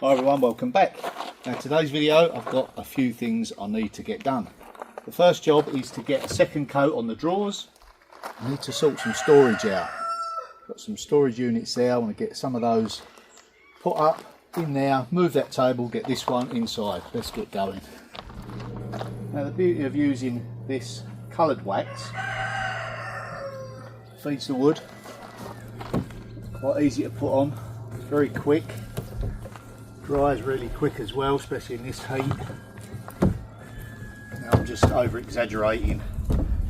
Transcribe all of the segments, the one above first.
Hi everyone, welcome back. Now today's video I've got a few things I need to get done. The first job is to get a second coat on the drawers. I need to sort some storage out. Got some storage units there, I want to get some of those put up in there, move that table, get this one inside. Let's get going. Now the beauty of using this coloured wax, feeds the wood, quite easy to put on, it's very quick. Dries really quick as well, especially in this heat. Now I'm just over exaggerating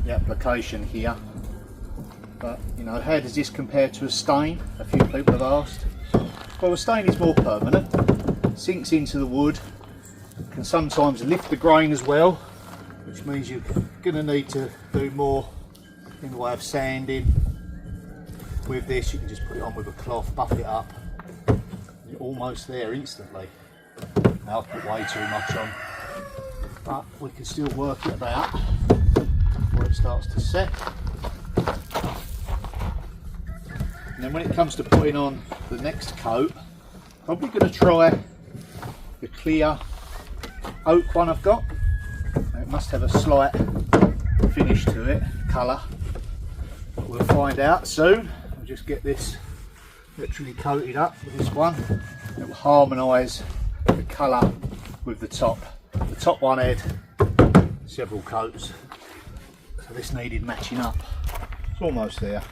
the application here, but you know, how does this compare to a stain? A few people have asked. Well, a stain is more permanent, sinks into the wood, can sometimes lift the grain as well, which means you're going to need to do more in the way of sanding. With this you can just put it on with a cloth, buff it up. You're almost there instantly. Now I've put way too much on, but we can still work it about before it starts to set. And then when it comes to putting on the next coat, probably going to try the clear oak one I've got. Now it must have a slight finish to it, colour, but we'll find out soon. I'll just get this literally coated up with this one. It will harmonise the colour with the top. The top one had several coats, so this needed matching up. It's almost there.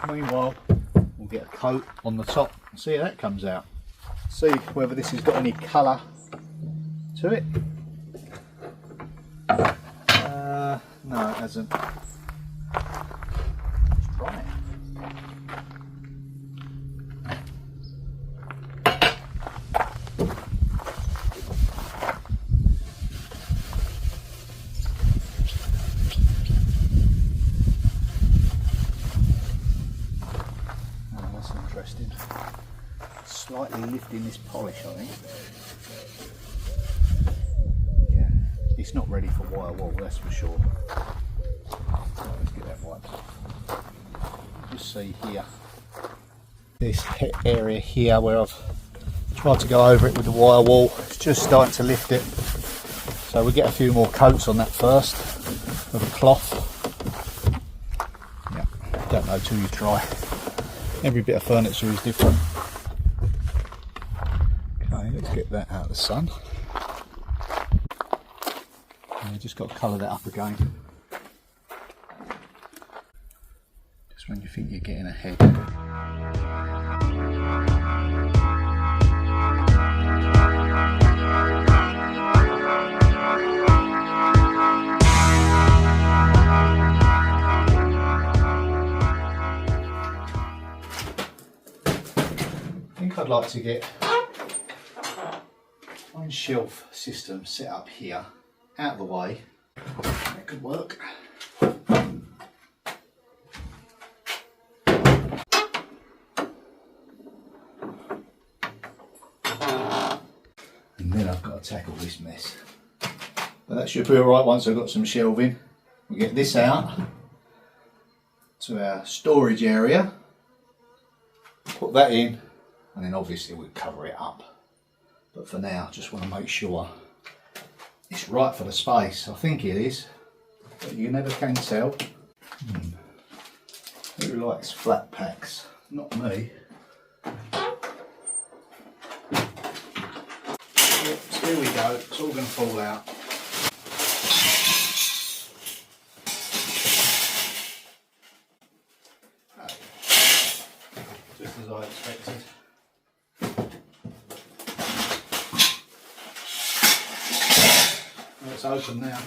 Meanwhile, we'll get a coat on the top and see how that comes out. See whether this has got any colour to it. No, it hasn't. Let's try it. Interesting. Slightly lifting this polish, I think. Yeah, it's not ready for wire wool, that's for sure. Let's get that wiped. Just see here, this area here where I've tried to go over it with the wire wool, it's just starting to lift it. So we'll get a few more coats on that first with a cloth. Yeah, don't know till you try. Every bit of furniture is different. Okay, let's get that out of the sun. And just got to colour that up again. Just when you think you're getting ahead. I'd like to get one shelf system set up here, out of the way. That could work. And then I've got to tackle this mess. But that should be alright once I've got some shelving. We'll get this out to our storage area, put that in, and then obviously we'll cover it up. But for now, just want to make sure it's right for the space. I think it is, but you never can tell. Who likes flat packs? Not me. Oops, here we go, it's all going to fall out. Just as I expected. It's open now.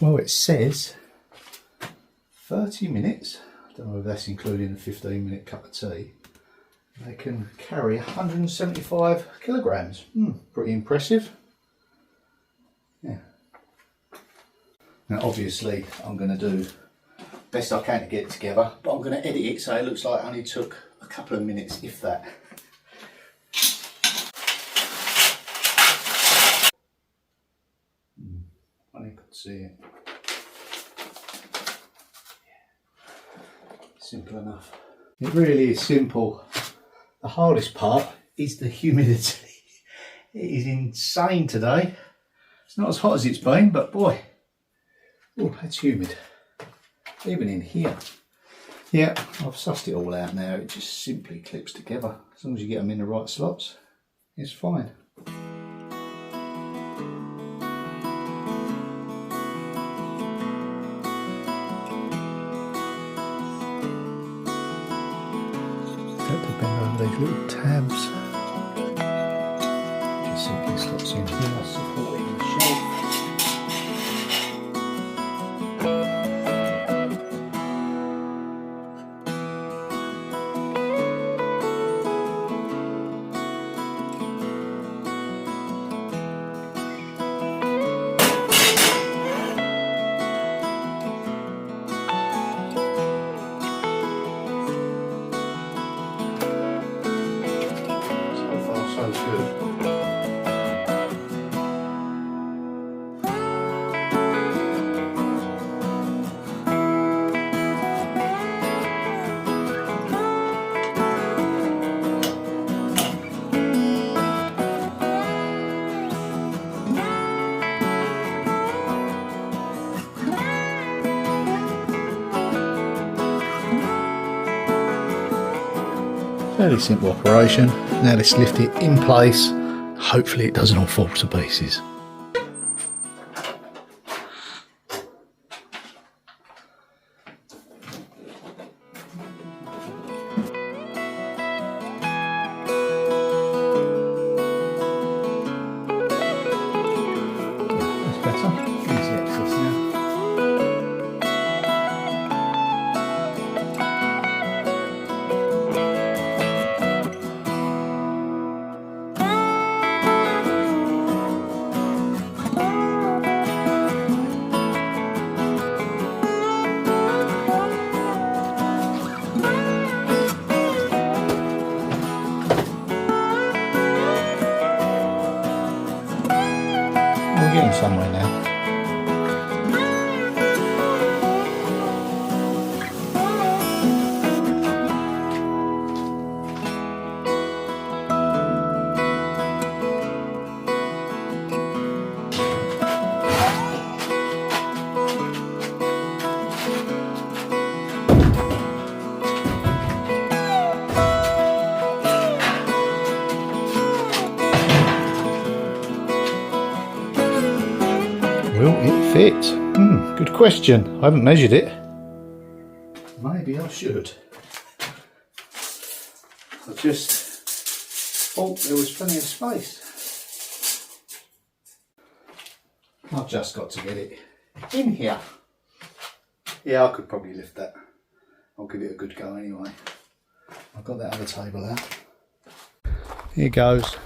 Well, it says 30 minutes. I don't know if that's including the 15-minute cup of tea. They can carry 175 kilograms. Pretty impressive. Yeah. Now obviously I'm going to do best I can to get it together, but I'm going to edit it so it looks like it only took a couple of minutes, if that. I could see it. Simple enough. It really is simple. The hardest part is the humidity. It is insane today. It's not as hot as it's been, but boy, oh, that's humid. Even in here. Yeah, I've sussed it all out now. It just simply clips together. As long as you get them in the right slots, it's fine. Don't depend on these little tabs. Just simply slots in here, supporting the shelf. Fairly simple operation. Now let's lift it in place. Hopefully it doesn't all fall to pieces. That's better. Easy access now. We're getting somewhere now. Will it fit? Good question. I haven't measured it. Maybe I should. I just thought there was plenty of space. I've just got to get it in here. Yeah, I could probably lift that. I'll give it a good go anyway. I've got that other table out. Here goes.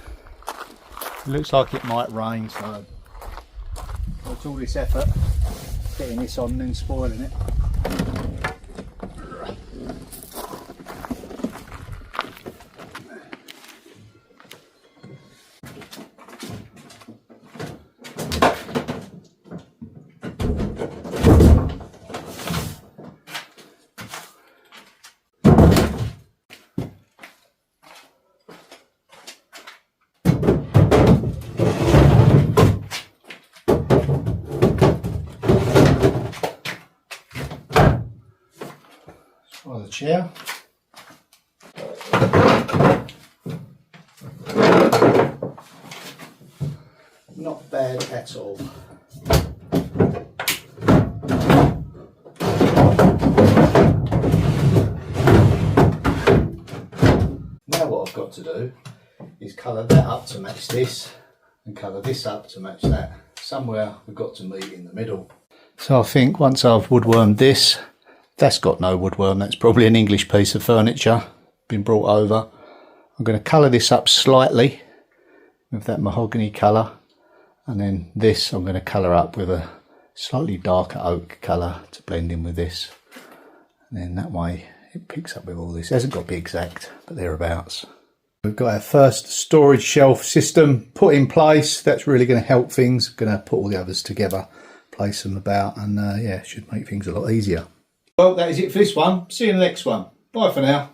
It looks like it might rain, so what's all this effort getting this on and then spoiling it? Try the chair. Not bad at all. Now what I've got to do is colour that up to match this and colour this up to match that. Somewhere we've got to meet in the middle. So I think once I've woodwormed this, that's got no woodworm, that's probably an English piece of furniture, been brought over. I'm going to colour this up slightly with that mahogany colour, and then this I'm going to colour up with a slightly darker oak colour to blend in with this, and then that way it picks up with all this. It hasn't got to be exact, but thereabouts. We've got our first storage shelf system put in place. That's really going to help things. Going to put all the others together, place them about, and yeah, should make things a lot easier. Well, that is it for this one. See you in the next one. Bye for now.